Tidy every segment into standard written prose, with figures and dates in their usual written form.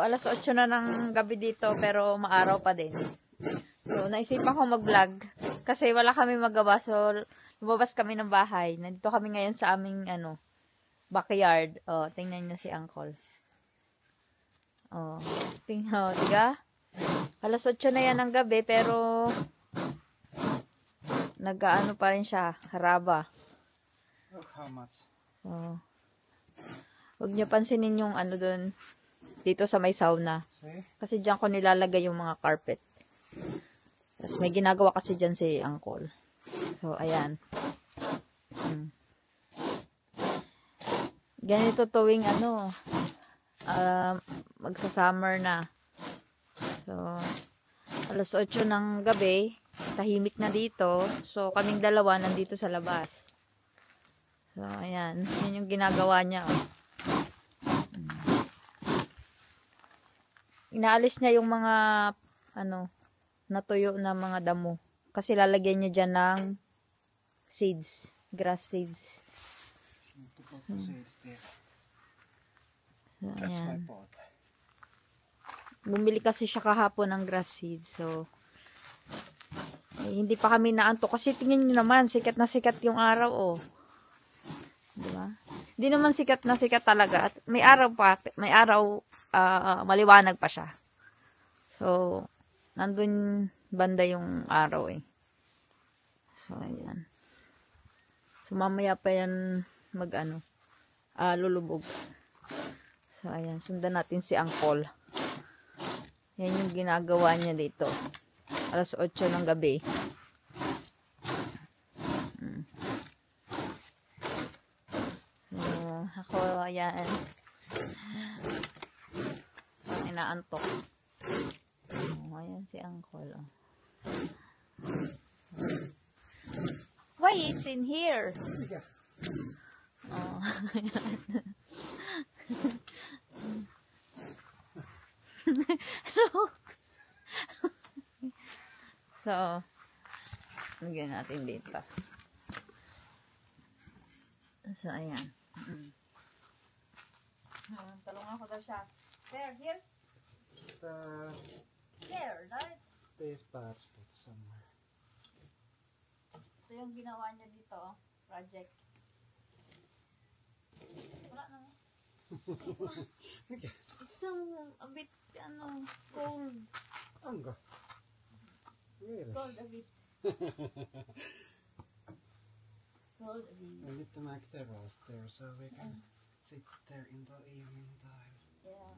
alas 8 na ng gabi dito, pero maaraw pa din. So, naisipan ko mag-vlog. Kasi wala kami magawa. So, lumabas kami ng bahay. Nandito kami ngayon sa aming, backyard. Oh, tingnan nyo si Uncle. Oh, tingnan, diga? Alas 8 na yan ng gabi, pero nag-ano pa rin siya, haraba. Look how much. So, huwag nyo pansinin yung doon, dito sa may sauna. See? Kasi dyan ko nilalagay yung mga carpet. Tapos may ginagawa kasi dyan si Uncle. So, ayan. Ganito tuwing magsa-summer na. So, alas 8 ng gabi, tahimik na dito. So, kaming dalawa nandito sa labas. So, ayan. Yun yung ginagawa niya. Oh. Inaalis niya yung mga, natuyo na mga damo. Kasi lalagyan niya dyan ng seeds. Grass seeds. Seeds there. So, That's my ayan. pot. Bumili kasi siya kahapon ng grass seeds. So, hindi pa kami naanto. Kasi tingnan nyo naman, sikat na sikat yung araw, oh. Diba? Hindi naman sikat na sikat talaga. At may araw pa, maliwanag pa siya. So, nandun banda yung araw, eh. So, ayan. So, mamaya pa yan lulubog. So, ayan. Sundan natin si Uncle. Yan yung ginagawa niya dito. Alas 8 ng gabi. So, ako, ayan. Inaantok. Ayan si Uncle. Oh. Why it's in here? Oh. So, lagyan natin dito. So, ayan. Talungan ko daw siya. There, here? There, right? These parts put somewhere. Ito yung ginawa niya dito, project. Wala na. It's a bit, cold. Onko? Really? Cold a bit. Cold a bit. We need to make terrace there so we can sit there in the evening time. Yeah.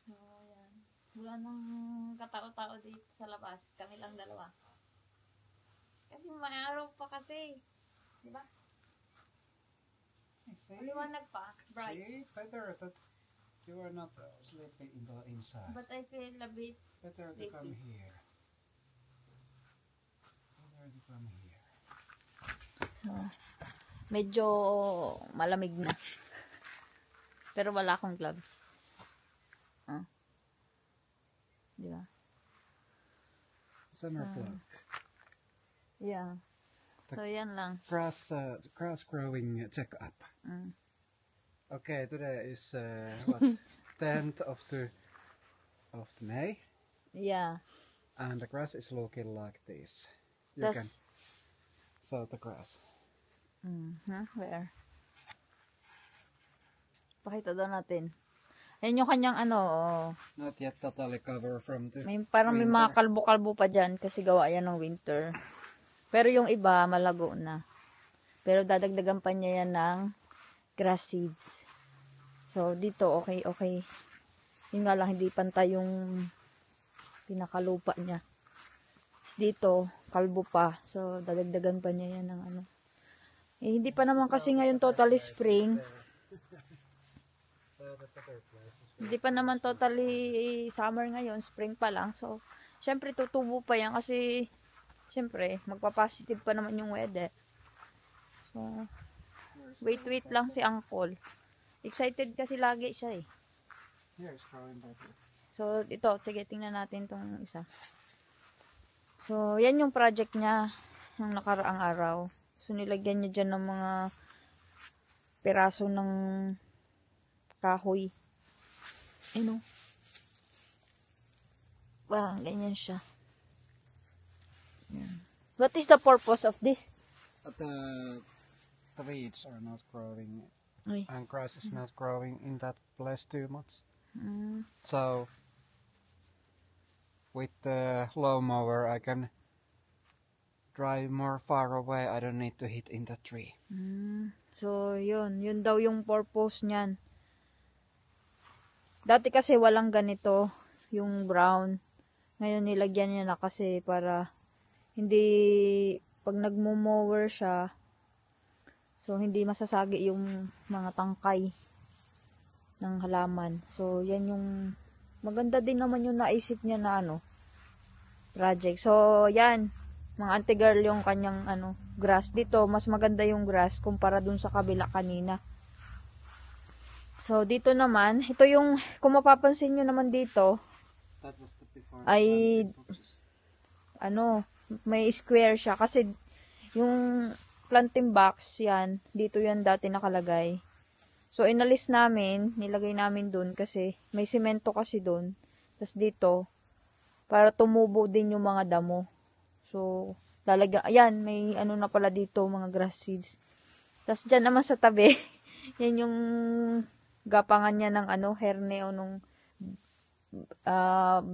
So, yan. Wala nang katao-tao dito sa labas. Kami lang dalawa. Kasi may araw pa kasi. Diba? See? Maliwanag pa. Bright. See? Better that you are not sleeping in the inside. But I feel a bit Better to come here. Better to come here. So, medyo malamig na. Pero wala akong gloves. Di ba? Summer plug. Yeah. So, yan lang. Grass growing check-up. Okay, today is what? 10th of the May. Yeah. And the grass is looking like this. You Tas, can saw the grass. where? Pakita daw natin. Ayan yung kanyang Not yet totally covered from the parang may winter. mga kalbo-kalbo pa dyan kasi gawa yan ng winter. Pero yung iba, malago na. Pero dadagdagan pa niya yan ng grass seeds. So, dito, okay. Yun nga lang, hindi pantay yung pinakalupa niya. Dito, kalbo pa. So, dadagdagan pa niya yan ng hindi pa naman kasi ngayon totally spring. Hindi pa naman totally summer ngayon. Spring pa lang. So, syempre, tutubo pa yan kasi, syempre, magpa-positive pa naman yung weather. So, wait lang si Uncle. Excited kasi lagi siya eh. So, ito, sige, tingnan natin tong isa. So, yan yung project niya ng nakaraang araw. So, nilagyan niya dyan ng mga piraso ng kahoy. Ano? Parang ganyan siya. Yan. What is the purpose of this? But the weeds are not growing, Ay. and grass is not growing in that place too much. Mm. So with the lawnmower, I can drive more far away. I don't need to hit in the tree. So, yun daw yung purpose niyan. Dati kasi walang ganito, yung brown. Ngayon nilagyan niya na kasi para hindi, pag nagmo-mower siya, so hindi masasagi yung mga tangkay ng halaman. So, yan yung, maganda din naman yung naisip niya na project. So, yan, mga auntie girl yung kanyang grass. Dito, mas maganda yung grass kumpara dun sa kabila kanina. So, dito naman, ito yung, kung mapapansin nyo naman dito, That was the before. ay, may square siya. Kasi, yung planting box, yan, dito yan dati nakalagay. So, inalis namin, nilagay namin dun kasi, may simento kasi dun. Tapos dito, para tumubo din yung mga damo. So, lalagyan, ayan, may na pala dito, mga grass seeds. Tapos dyan naman sa tabi, yan yung gapangan niya ng herne o nung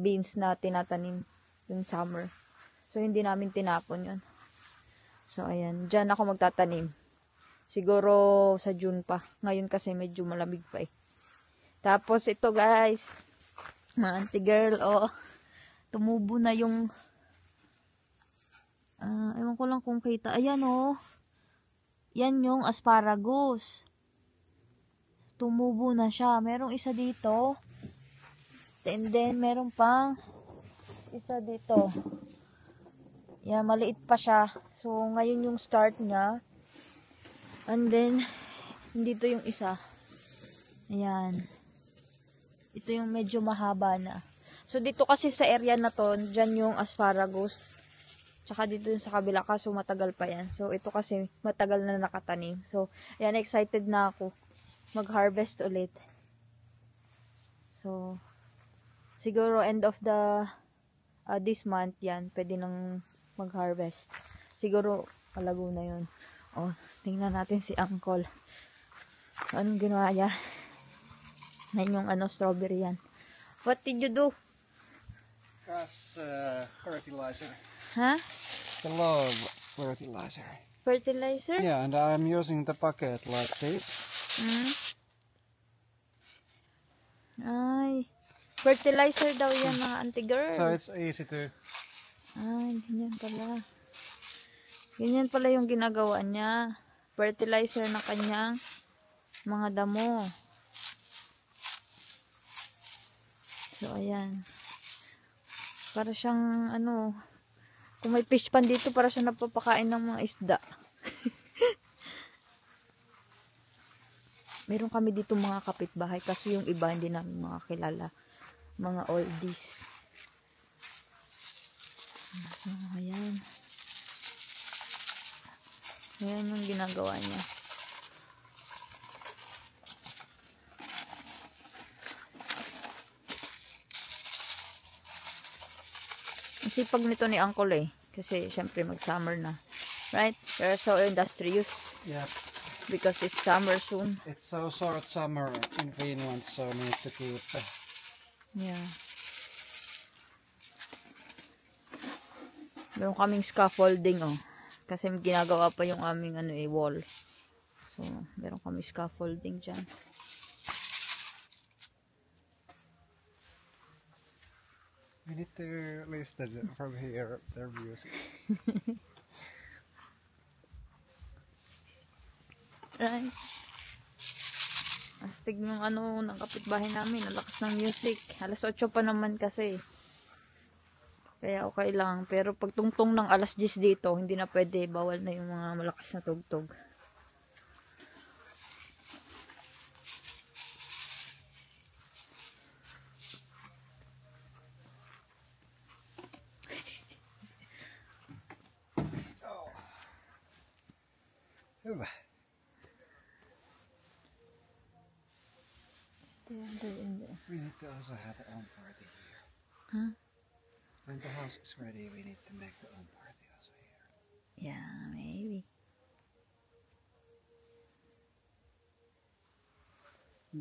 beans na tinatanim yung summer. So, hindi namin tinapon yun. So, ayan, dyan ako magtatanim. Siguro sa June pa. Ngayon kasi medyo malamig pa eh. Tapos ito guys, mga auntie girl, tumubo na yung ewan ko lang kung kita. Ayan yan yung asparagus. Tumubo na siya. Merong isa dito. And then, meron pang isa dito. Yan, maliit pa siya. So, ngayon yung start niya. And then, dito yung isa. Ayan. Ito yung medyo mahaba na. So, dito kasi sa area na to, dyan yung asparagus. Tsaka dito yung sa kabila, kaso matagal pa yan. So, ito kasi matagal na nakatanim. So, ayan, excited na ako mag-harvest ulit. So, siguro end of the this month yan, pwede nang mag-harvest. Siguro, malago na yun. Tingnan natin si Uncle. Anong ginawa niya? Ngayon yung strawberry yan. What did you do? Grass fertilizer. Huh? The love fertilizer. Fertilizer? Yeah, and I'm using the bucket like this. Ay. Fertilizer daw yan, mga auntie girl. So it's easy to... Ay, ganyan pala. Ganyan pala yung ginagawa niya. Fertilizer na kanyang mga damo. So, ayan. Para siyang, kung may fish pan dito, para siyang napapakain ng mga isda. Meron kami dito mga kapitbahay, kasi yung iba hindi namin mga kilala. Mga oldies. So, ayan. Ayan yung ginagawa niya. Ang sipag nito ni Uncle eh. Kasi, syempre, mag-summer na. Right? They're so industrious. Yeah. Because it's summer soon. It's so short summer in Finland, so need to keep... Yeah. Meron kaming scaffolding kasi ginagawa pa yung aming wall. So, meron kaming scaffolding dyan. We need to listen from here their music. Right. Astig yung ng kapitbahay namin. Ang lakas ng music. Alas 8 pa naman kasi. Kaya okay lang. Pero pag tungtong ng alas 10 dito, hindi na pwede. Bawal na yung mga malakas na tugtog. Hyvä. We need to also have our own party here. Huh? When the house is ready, we need to make the own party also here. Yeah, maybe.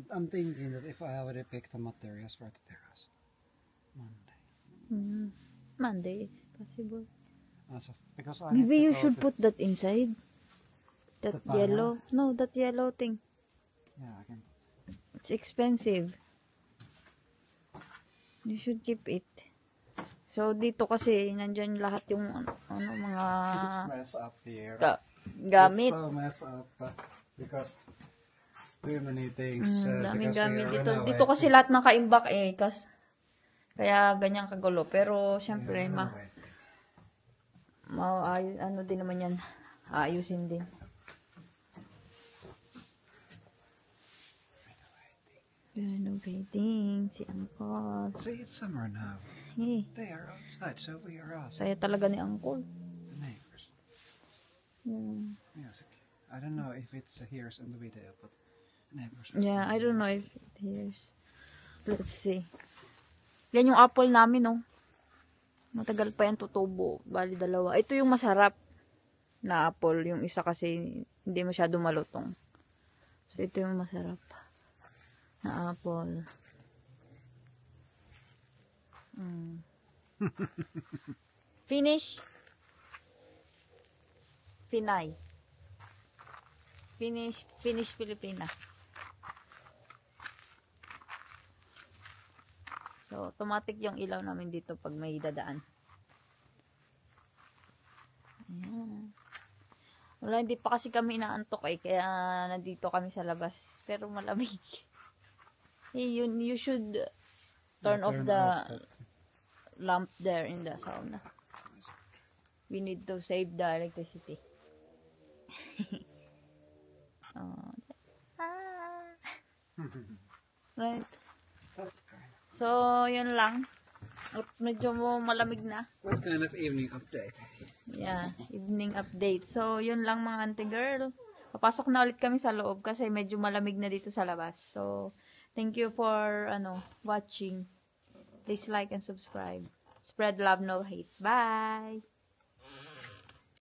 I'm thinking that if I already picked the materials for the terrace, Monday. Monday is possible. Also, because I Maybe need to you go should to- put that inside. That The panel? yellow. No, that yellow thing. Yeah, I can. It's expensive. You should keep it. So, dito kasi, nandyan lahat yung mga It's messed up here. gamit. It's so messed up because too many things. Daming because we gamit are dito. renovating. Dito kasi lahat nakaimbak eh. Kaya ganyan kagulo. Pero, syempre, ano din naman yan. Aayusin din. Renovating si Uncle. See, it's summer now. Eh, They are outside, so we are also saya talaga ni Uncle. the neighbors. Yeah. Music. I don't know if it's here in the video, but the neighbors. Yeah, I don't know if it hears. Let's see. Yan yung apple namin, no. Matagal pa yan tutubo. Bali, dalawa. Ito yung masarap na apple. Yung isa kasi hindi masyado malutong. So, ito yung masarap na apple. Finish. Pinay. Finish Filipina. So, automatic yung ilaw namin dito pag may dadaan. Ayan. Wala, hindi pa kasi kami inaantok eh, kaya nandito kami sa labas. Pero malamig. Hey, you should turn off the lamp there in the sauna. We need to save the electricity. Oh. Right. So, yun lang. At medyo malamig na. What kind of evening update? Yeah, evening update. So, yun lang mga auntie girl. Papasok na ulit kami sa loob kasi medyo malamig na dito sa labas. So, thank you for watching. Please like and subscribe. Spread love, no hate. Bye!